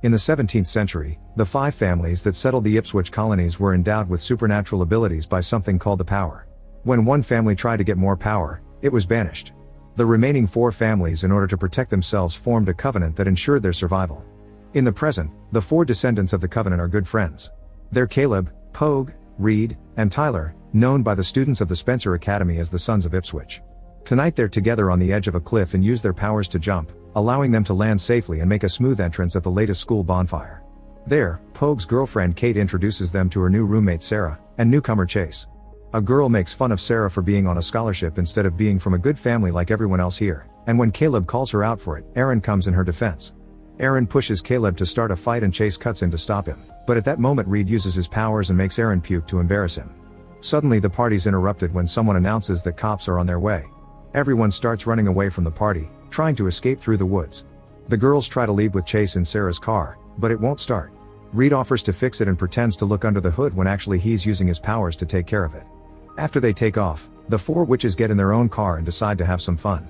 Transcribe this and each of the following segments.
In the 17th century, the 5 families that settled the Ipswich colonies were endowed with supernatural abilities by something called the power. When one family tried to get more power, it was banished. The remaining 4 families, in order to protect themselves, formed a covenant that ensured their survival. In the present, the 4 descendants of the covenant are good friends. They're Caleb, Pogue, Reed, and Tyler, known by the students of the Spencer Academy as the Sons of Ipswich. Tonight they're together on the edge of a cliff and use their powers to jump, allowing them to land safely and make a smooth entrance at the latest school bonfire. There, Pogue's girlfriend Kate introduces them to her new roommate Sarah, and newcomer Chase. A girl makes fun of Sarah for being on a scholarship instead of being from a good family like everyone else here, and when Caleb calls her out for it, Aaron comes in her defense. Aaron pushes Caleb to start a fight and Chase cuts in to stop him, but at that moment Reed uses his powers and makes Aaron puke to embarrass him. Suddenly the party's interrupted when someone announces that cops are on their way. Everyone starts running away from the party, trying to escape through the woods. The girls try to leave with Chase in Sarah's car, but it won't start. Reed offers to fix it and pretends to look under the hood when actually he's using his powers to take care of it. After they take off, the 4 witches get in their own car and decide to have some fun.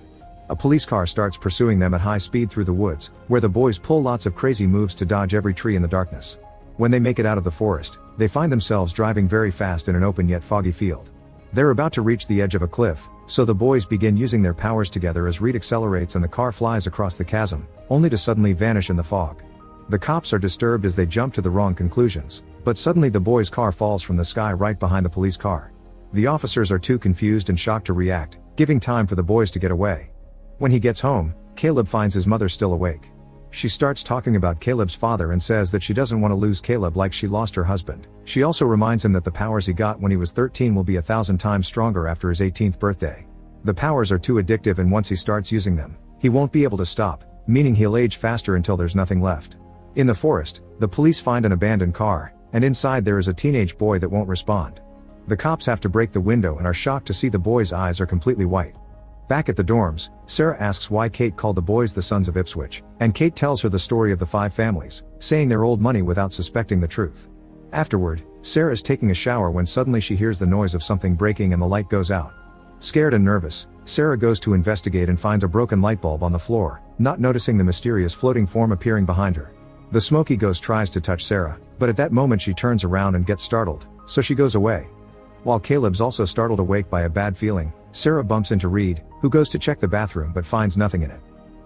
A police car starts pursuing them at high speed through the woods, where the boys pull lots of crazy moves to dodge every tree in the darkness. When they make it out of the forest, they find themselves driving very fast in an open yet foggy field. They're about to reach the edge of a cliff, so the boys begin using their powers together as Reed accelerates and the car flies across the chasm, only to suddenly vanish in the fog. The cops are disturbed as they jump to the wrong conclusions, but suddenly the boys' car falls from the sky right behind the police car. The officers are too confused and shocked to react, giving time for the boys to get away. When he gets home, Caleb finds his mother still awake. She starts talking about Caleb's father and says that she doesn't want to lose Caleb like she lost her husband. She also reminds him that the powers he got when he was 13 will be 1,000 times stronger after his 18th birthday. The powers are too addictive and once he starts using them, he won't be able to stop, meaning he'll age faster until there's nothing left. In the forest, the police find an abandoned car, and inside there is a teenage boy that won't respond. The cops have to break the window and are shocked to see the boy's eyes are completely white. Back at the dorms, Sarah asks why Kate called the boys the Sons of Ipswich, and Kate tells her the story of the 5 families, saying they're old money without suspecting the truth. Afterward, Sarah is taking a shower when suddenly she hears the noise of something breaking and the light goes out. Scared and nervous, Sarah goes to investigate and finds a broken light bulb on the floor, not noticing the mysterious floating form appearing behind her. The smoky ghost tries to touch Sarah, but at that moment she turns around and gets startled, so she goes away. While Caleb's also startled awake by a bad feeling, Sarah bumps into Reed, who goes to check the bathroom but finds nothing in it.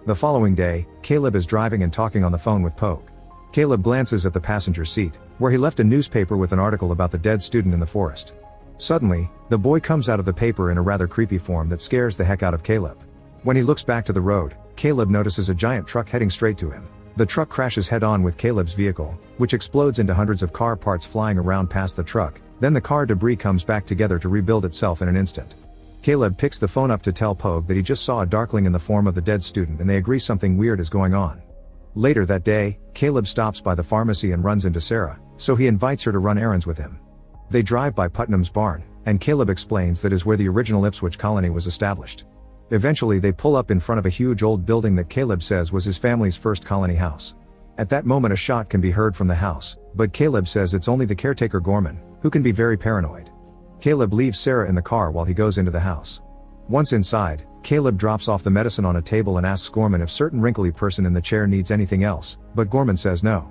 The following day, Caleb is driving and talking on the phone with Pogue. Caleb glances at the passenger seat, where he left a newspaper with an article about the dead student in the forest. Suddenly, the boy comes out of the paper in a rather creepy form that scares the heck out of Caleb. When he looks back to the road, Caleb notices a giant truck heading straight to him. The truck crashes head-on with Caleb's vehicle, which explodes into hundreds of car parts flying around past the truck. Then the car debris comes back together to rebuild itself in an instant. Caleb picks the phone up to tell Pogue that he just saw a darkling in the form of the dead student and they agree something weird is going on. Later that day, Caleb stops by the pharmacy and runs into Sarah, so he invites her to run errands with him. They drive by Putnam's barn, and Caleb explains that is where the original Ipswich colony was established. Eventually they pull up in front of a huge old building that Caleb says was his family's first colony house. At that moment a shot can be heard from the house, but Caleb says it's only the caretaker Gorman, who can be very paranoid. Caleb leaves Sarah in the car while he goes into the house. Once inside, Caleb drops off the medicine on a table and asks Gorman if certain wrinkly person in the chair needs anything else, but Gorman says no.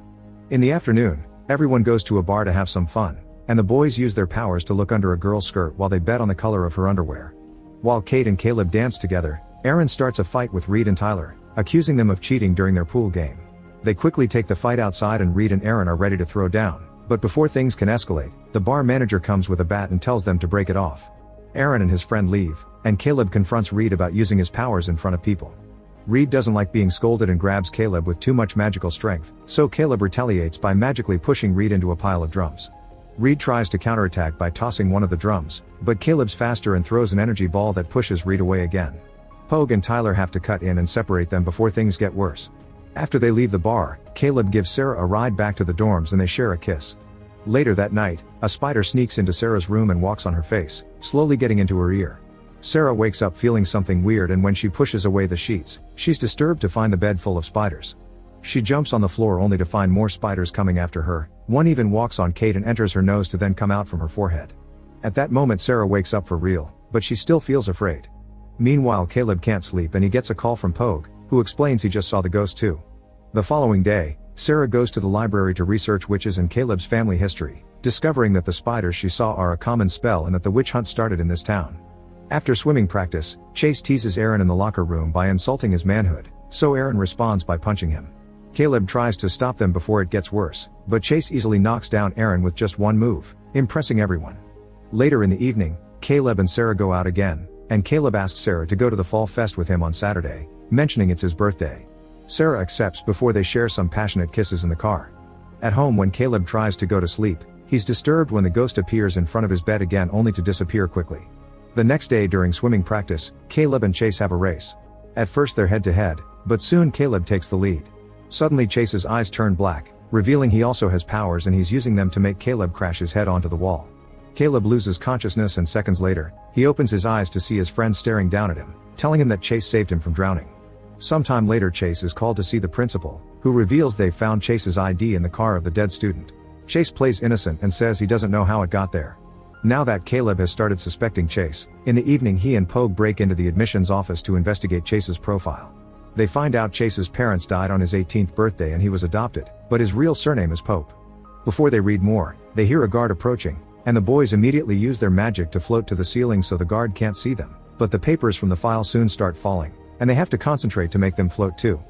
In the afternoon, everyone goes to a bar to have some fun, and the boys use their powers to look under a girl's skirt while they bet on the color of her underwear. While Kate and Caleb dance together, Aaron starts a fight with Reed and Tyler, accusing them of cheating during their pool game. They quickly take the fight outside and Reed and Aaron are ready to throw down. But before things can escalate, the bar manager comes with a bat and tells them to break it off. Aaron and his friend leave, and Caleb confronts Reed about using his powers in front of people. Reed doesn't like being scolded and grabs Caleb with too much magical strength, so Caleb retaliates by magically pushing Reed into a pile of drums. Reed tries to counterattack by tossing one of the drums, but Caleb's faster and throws an energy ball that pushes Reed away again. Pogue and Tyler have to cut in and separate them before things get worse. After they leave the bar, Caleb gives Sarah a ride back to the dorms and they share a kiss. Later that night, a spider sneaks into Sarah's room and walks on her face, slowly getting into her ear. Sarah wakes up feeling something weird and when she pushes away the sheets, she's disturbed to find the bed full of spiders. She jumps on the floor only to find more spiders coming after her. One even walks on Kate and enters her nose to then come out from her forehead. At that moment Sarah wakes up for real, but she still feels afraid. Meanwhile Caleb can't sleep and he gets a call from Pogue, who explains he just saw the ghost too. The following day, Sarah goes to the library to research witches and Caleb's family history, discovering that the spiders she saw are a common spell and that the witch hunt started in this town. After swimming practice, Chase teases Aaron in the locker room by insulting his manhood, so Aaron responds by punching him. Caleb tries to stop them before it gets worse, but Chase easily knocks down Aaron with just one move, impressing everyone. Later in the evening, Caleb and Sarah go out again, and Caleb asks Sarah to go to the fall fest with him on Saturday, mentioning it's his birthday. Sarah accepts before they share some passionate kisses in the car. At home, when Caleb tries to go to sleep, he's disturbed when the ghost appears in front of his bed again, only to disappear quickly. The next day during swimming practice, Caleb and Chase have a race. At first they're head to head, but soon Caleb takes the lead. Suddenly Chase's eyes turn black, revealing he also has powers and he's using them to make Caleb crash his head onto the wall. Caleb loses consciousness and seconds later, he opens his eyes to see his friend staring down at him, telling him that Chase saved him from drowning. Sometime later Chase is called to see the principal, who reveals they've found Chase's ID in the car of the dead student. Chase plays innocent and says he doesn't know how it got there. Now that Caleb has started suspecting Chase, in the evening he and Pogue break into the admissions office to investigate Chase's profile. They find out Chase's parents died on his 18th birthday and he was adopted, but his real surname is Pope. Before they read more, they hear a guard approaching, and the boys immediately use their magic to float to the ceiling so the guard can't see them, but the papers from the file soon start falling, and they have to concentrate to make them float too.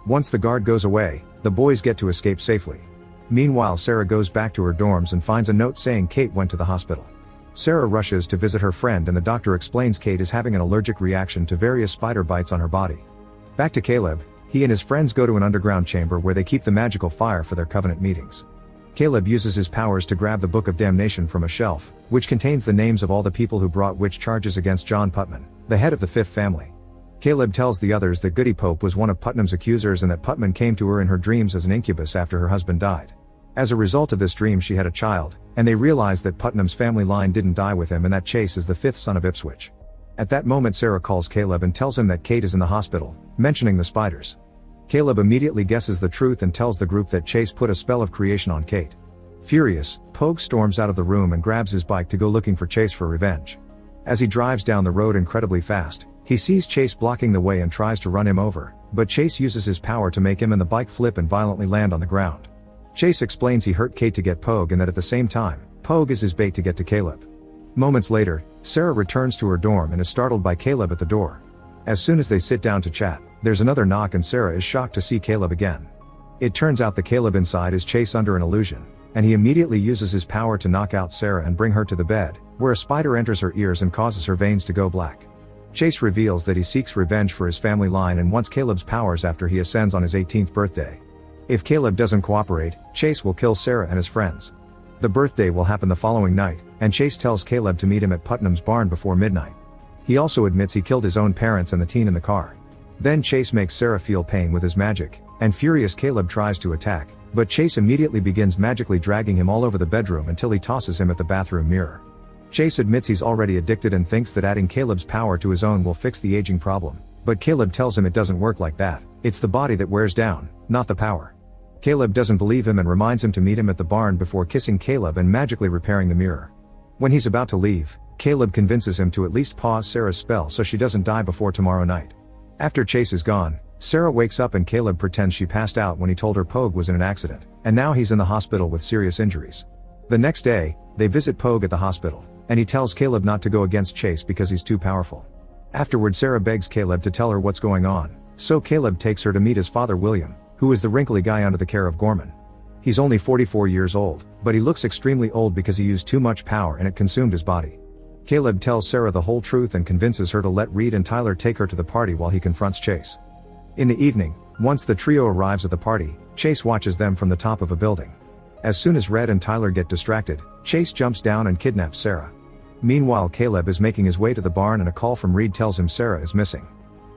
Once the guard goes away, the boys get to escape safely. Meanwhile, Sarah goes back to her dorms and finds a note saying Kate went to the hospital. Sarah rushes to visit her friend and the doctor explains Kate is having an allergic reaction to various spider bites on her body. Back to Caleb, he and his friends go to an underground chamber where they keep the magical fire for their covenant meetings. Caleb uses his powers to grab the Book of Damnation from a shelf, which contains the names of all the people who brought witch charges against John Putman, the head of the fifth family. Caleb tells the others that Goody Pope was one of Putnam's accusers and that Putman came to her in her dreams as an incubus after her husband died. As a result of this dream she had a child, and they realize that Putnam's family line didn't die with him and that Chase is the fifth son of Ipswich. At that moment Sarah calls Caleb and tells him that Kate is in the hospital, mentioning the spiders. Caleb immediately guesses the truth and tells the group that Chase put a spell of creation on Kate. Furious, Pogue storms out of the room and grabs his bike to go looking for Chase for revenge. As he drives down the road incredibly fast, he sees Chase blocking the way and tries to run him over, but Chase uses his power to make him and the bike flip and violently land on the ground. Chase explains he hurt Kate to get Pogue and that at the same time, Pogue is his bait to get to Caleb. Moments later, Sarah returns to her dorm and is startled by Caleb at the door. As soon as they sit down to chat, there's another knock and Sarah is shocked to see Caleb again. It turns out the Caleb inside is Chase under an illusion, and he immediately uses his power to knock out Sarah and bring her to the bed, where a spider enters her ears and causes her veins to go black. Chase reveals that he seeks revenge for his family line and wants Caleb's powers after he ascends on his 18th birthday. If Caleb doesn't cooperate, Chase will kill Sarah and his friends. The birthday will happen the following night, and Chase tells Caleb to meet him at Putnam's barn before midnight. He also admits he killed his own parents and the teen in the car. Then Chase makes Sarah feel pain with his magic, and furious Caleb tries to attack, but Chase immediately begins magically dragging him all over the bedroom until he tosses him at the bathroom mirror. Chase admits he's already addicted and thinks that adding Caleb's power to his own will fix the aging problem, but Caleb tells him it doesn't work like that, it's the body that wears down, not the power. Caleb doesn't believe him and reminds him to meet him at the barn before kissing Caleb and magically repairing the mirror. When he's about to leave, Caleb convinces him to at least pause Sarah's spell so she doesn't die before tomorrow night. After Chase is gone, Sarah wakes up and Caleb pretends she passed out when he told her Pogue was in an accident, and now he's in the hospital with serious injuries. The next day, they visit Pogue at the hospital, and he tells Caleb not to go against Chase because he's too powerful. Afterward, Sarah begs Caleb to tell her what's going on, so Caleb takes her to meet his father William, who is the wrinkly guy under the care of Gorman. He's only 44 years old, but he looks extremely old because he used too much power and it consumed his body. Caleb tells Sarah the whole truth and convinces her to let Reed and Tyler take her to the party while he confronts Chase. In the evening, once the trio arrives at the party, Chase watches them from the top of a building. As soon as Red and Tyler get distracted, Chase jumps down and kidnaps Sarah. Meanwhile, Caleb is making his way to the barn and a call from Reed tells him Sarah is missing.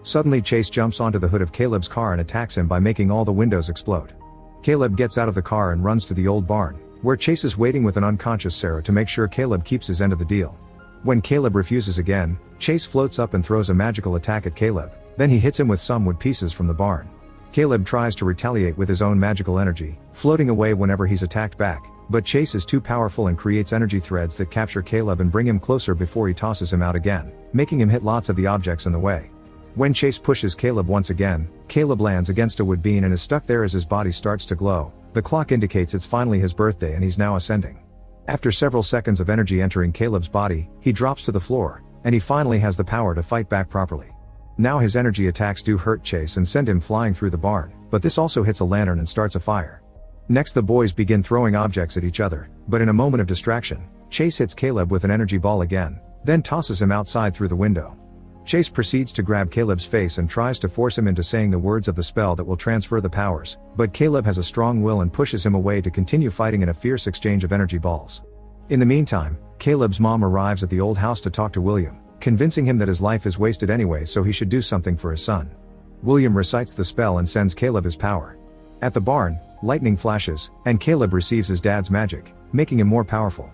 Suddenly Chase jumps onto the hood of Caleb's car and attacks him by making all the windows explode. Caleb gets out of the car and runs to the old barn, where Chase is waiting with an unconscious Sarah to make sure Caleb keeps his end of the deal. When Caleb refuses again, Chase floats up and throws a magical attack at Caleb, then he hits him with some wood pieces from the barn. Caleb tries to retaliate with his own magical energy, floating away whenever he's attacked back, but Chase is too powerful and creates energy threads that capture Caleb and bring him closer before he tosses him out again, making him hit lots of the objects in the way. When Chase pushes Caleb once again, Caleb lands against a wood beam and is stuck there as his body starts to glow. The clock indicates it's finally his birthday and he's now ascending. After several seconds of energy entering Caleb's body, he drops to the floor, and he finally has the power to fight back properly. Now his energy attacks do hurt Chase and send him flying through the barn, but this also hits a lantern and starts a fire. Next the boys begin throwing objects at each other, but in a moment of distraction, Chase hits Caleb with an energy ball again, then tosses him outside through the window. Chase proceeds to grab Caleb's face and tries to force him into saying the words of the spell that will transfer the powers, but Caleb has a strong will and pushes him away to continue fighting in a fierce exchange of energy balls. In the meantime, Caleb's mom arrives at the old house to talk to William, convincing him that his life is wasted anyway so he should do something for his son. William recites the spell and sends Caleb his power. At the barn, lightning flashes, and Caleb receives his dad's magic, making him more powerful.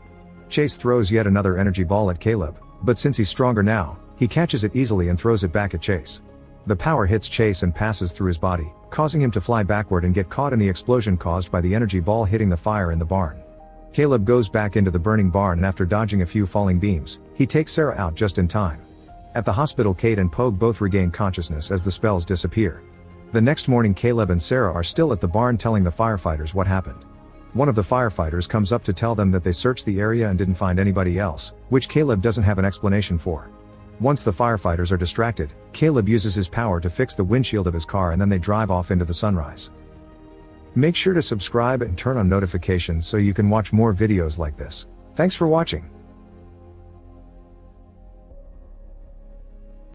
Chase throws yet another energy ball at Caleb, but since he's stronger now, he catches it easily and throws it back at Chase. The power hits Chase and passes through his body, causing him to fly backward and get caught in the explosion caused by the energy ball hitting the fire in the barn. Caleb goes back into the burning barn and after dodging a few falling beams, he takes Sarah out just in time. At the hospital, Kate and Pogue both regain consciousness as the spells disappear. The next morning Caleb and Sarah are still at the barn telling the firefighters what happened. One of the firefighters comes up to tell them that they searched the area and didn't find anybody else, which Caleb doesn't have an explanation for. Once the firefighters are distracted, Caleb uses his power to fix the windshield of his car and then they drive off into the sunrise. Make sure to subscribe and turn on notifications so you can watch more videos like this. Thanks for watching.